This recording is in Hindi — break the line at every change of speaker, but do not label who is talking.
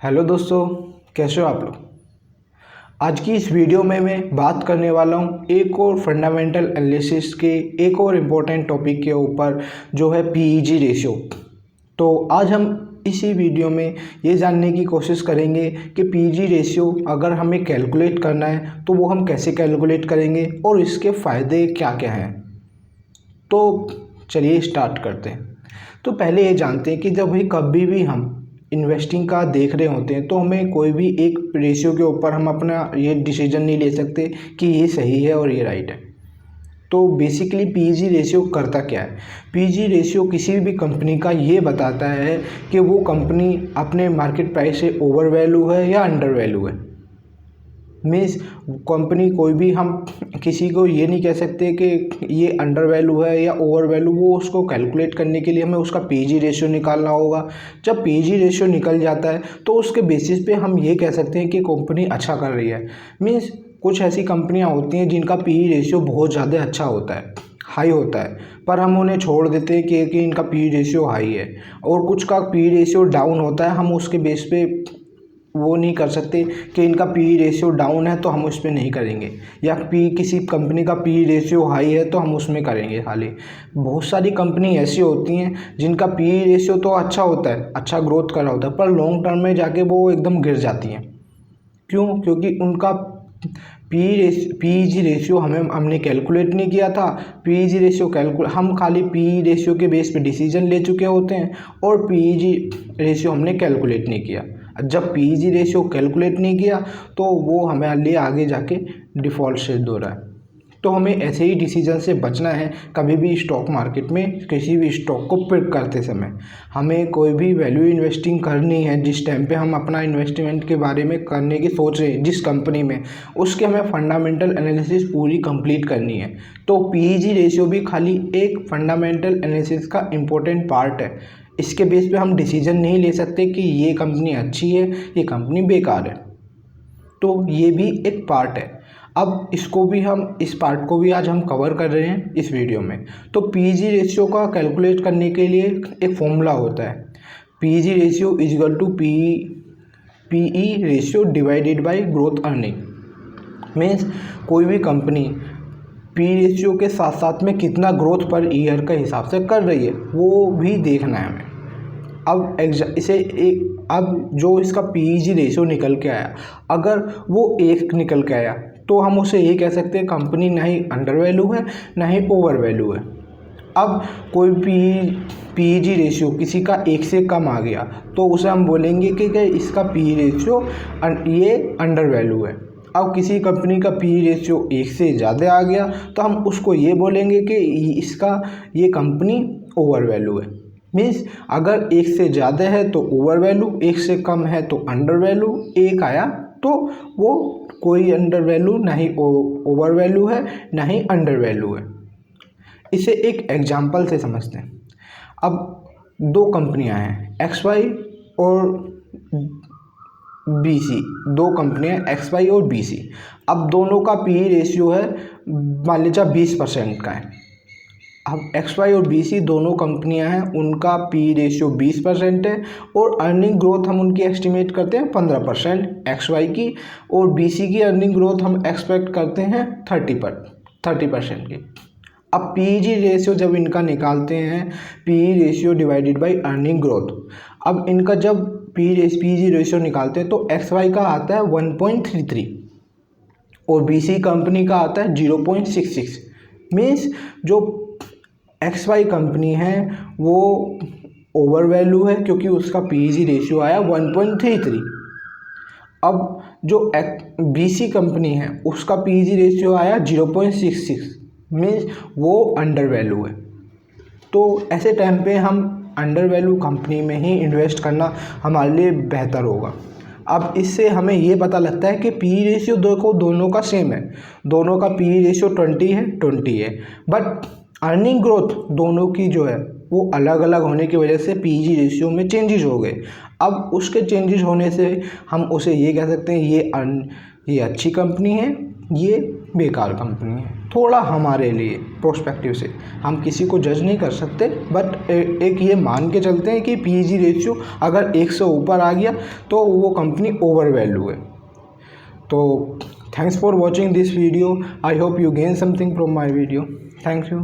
हेलो दोस्तों, कैसे हो आप लोग। आज की इस वीडियो में मैं बात करने वाला हूँ एक और फंडामेंटल एनालिसिस के एक और इम्पोर्टेंट टॉपिक के ऊपर, जो है पीईजी रेशियो। तो आज हम इसी वीडियो में ये जानने की कोशिश करेंगे कि पीईजी रेशियो अगर हमें कैलकुलेट करना है तो वो हम कैसे कैलकुलेट करेंगे और इसके फ़ायदे क्या क्या हैं। तो चलिए स्टार्ट करते हैं। तो पहले ये जानते हैं कि जब भी कभी भी हम इन्वेस्टिंग का देख रहे होते हैं तो हमें कोई भी एक रेशियो के ऊपर हम अपना ये डिसीजन नहीं ले सकते कि ये सही है और ये राइट है। तो बेसिकली पीईजी रेशियो करता क्या है। पीईजी रेशियो किसी भी कंपनी का ये बताता है कि वो कंपनी अपने मार्केट प्राइस से ओवर वैल्यू है या अंडर वैल्यू है। मीन्स कंपनी कोई भी हम किसी को ये नहीं कह सकते कि ये अंडर वैल्यू है या ओवर वैल्यू। वो उसको कैलकुलेट करने के लिए हमें उसका पीईजी रेशियो निकालना होगा। जब पीईजी रेशियो निकल जाता है तो उसके बेसिस पे हम ये कह सकते हैं कि कंपनी अच्छा कर रही है। मीन्स कुछ ऐसी कंपनियां होती हैं जिनका पीई रेशियो बहुत ज़्यादा अच्छा होता है, हाई होता है, पर हम उन्हें छोड़ देते हैं कि इनका पी रेशियो हाई है। और कुछ का पी रेशियो डाउन होता है, हम उसके बेस पे वो नहीं कर सकते कि इनका पी रेशियो डाउन है तो हम उस पर नहीं करेंगे, या किसी कंपनी का पी रेशियो हाई है तो हम उसमें करेंगे। खाली बहुत सारी कंपनी ऐसी होती हैं जिनका पी रेशियो तो अच्छा होता है, अच्छा ग्रोथ कर रहा होता है, पर लॉन्ग टर्म में जाके वो एकदम गिर जाती हैं। क्यों? क्योंकि उनका पीईजी रेशियो हमने कैलकुलेट नहीं किया था। पीईजी रेशियो हम खाली पी रेशियो के बेस पे डिसीजन ले चुके होते हैं और पीईजी रेशियो हमने कैलकुलेट नहीं किया। जब पीईजी रेशियो कैलकुलेट नहीं किया तो वो हमारे लिए आगे जाके डिफ़ॉल्ट सिद्ध हो रहा है। तो हमें ऐसे ही डिसीजन से बचना है। कभी भी स्टॉक मार्केट में किसी भी स्टॉक को पिक करते समय हमें कोई भी वैल्यू इन्वेस्टिंग करनी है, जिस टाइम पे हम अपना इन्वेस्टमेंट के बारे में करने की सोच रहे हैं जिस कंपनी में, उसके हमें फंडामेंटल एनालिसिस पूरी कंप्लीट करनी है। तो पीईजी रेशियो भी खाली एक फंडामेंटल एनालिसिस का इम्पोर्टेंट पार्ट है। इसके बेस पे हम डिसीजन नहीं ले सकते कि ये कंपनी अच्छी है, ये कंपनी बेकार है। तो ये भी एक पार्ट है। अब इस पार्ट को भी आज हम कवर कर रहे हैं इस वीडियो में। तो पीईजी रेशियो का कैलकुलेट करने के लिए एक फॉर्मूला होता है, PEG ratio is equal to PE ratio divided by growth earning. Means कोई भी कंपनी पी रेशियो के साथ साथ में कितना ग्रोथ पर ईयर के हिसाब से कर रही है वो भी देखना है हमें। अब जो इसका पीईजी रेशियो निकल के आया, अगर वो 1 निकल के आया तो हम उसे ये कह सकते हैं कंपनी ना ही अंडर वैल्यू है ना ही ओवर वैल्यू है। अब कोई पीईजी रेशियो किसी का 1 से कम आ गया तो उसे हम बोलेंगे कि इसका पी रेशियो ये अंडर वैल्यू है। अब किसी कंपनी का पी रेशियो 1 से ज़्यादा आ गया तो हम उसको ये बोलेंगे कि ये कंपनी ओवर वैल्यू है। मीन्स अगर 1 से ज़्यादा है तो ओवर वैल्यू, 1 से कम है तो अंडर वैल्यू, 1 आया तो वो कोई अंडर वैल्यू ना ही ओवर वैल्यू है ना ही अंडर वैल्यू है। इसे एक एग्जांपल से समझते हैं। अब 2 कंपनियां हैं, XY और BC। 2 कंपनियां XY और BC। अब दोनों का पी रेशियो है, मान लीजिए 20% का है। अब XY और BC दोनों कंपनियां हैं, उनका पी रेशियो 20% है और अर्निंग ग्रोथ हम उनकी एस्टिमेट करते हैं 15% XY की, और BC की अर्निंग ग्रोथ हम एक्सपेक्ट करते हैं 30% की। अब पीईजी रेशियो जब इनका निकालते हैं, PE ratio divided by earning growth, अब इनका जब पीईजी रेशियो निकालते हैं तो XY का आता है 1.33 और BC कंपनी का आता है 0.66। मीन्स जो XY कंपनी है वो ओवर वैल्यू है क्योंकि उसका पीईजी रेशियो आया 1.33। अब जो BC कंपनी है उसका पीईजी रेशियो आया 0.66, मीन्स वो अंडर वैल्यू है। तो ऐसे टाइम पे हम अंडर वैल्यू कंपनी में ही इन्वेस्ट करना हमारे लिए बेहतर होगा। अब इससे हमें ये पता लगता है कि पी रेशियो दोनों का सेम है, दोनों का पी रेशियो 20 है, बट अर्निंग ग्रोथ दोनों की जो है वो अलग अलग होने की वजह से पीईजी रेशियो में चेंजेस हो गए। अब उसके चेंजेस होने से हम उसे ये कह सकते हैं ये अच्छी कंपनी है, ये बेकार कंपनी है। थोड़ा हमारे लिए प्रोस्पेक्टिव से हम किसी को जज नहीं कर सकते, बट एक ये मान के चलते हैं कि पीईजी रेशियो अगर 1 से ऊपर आ गया तो वो कंपनी ओवर वैल्यू है। तो thanks for watching this video. I hope you gain something from my video. Thank you.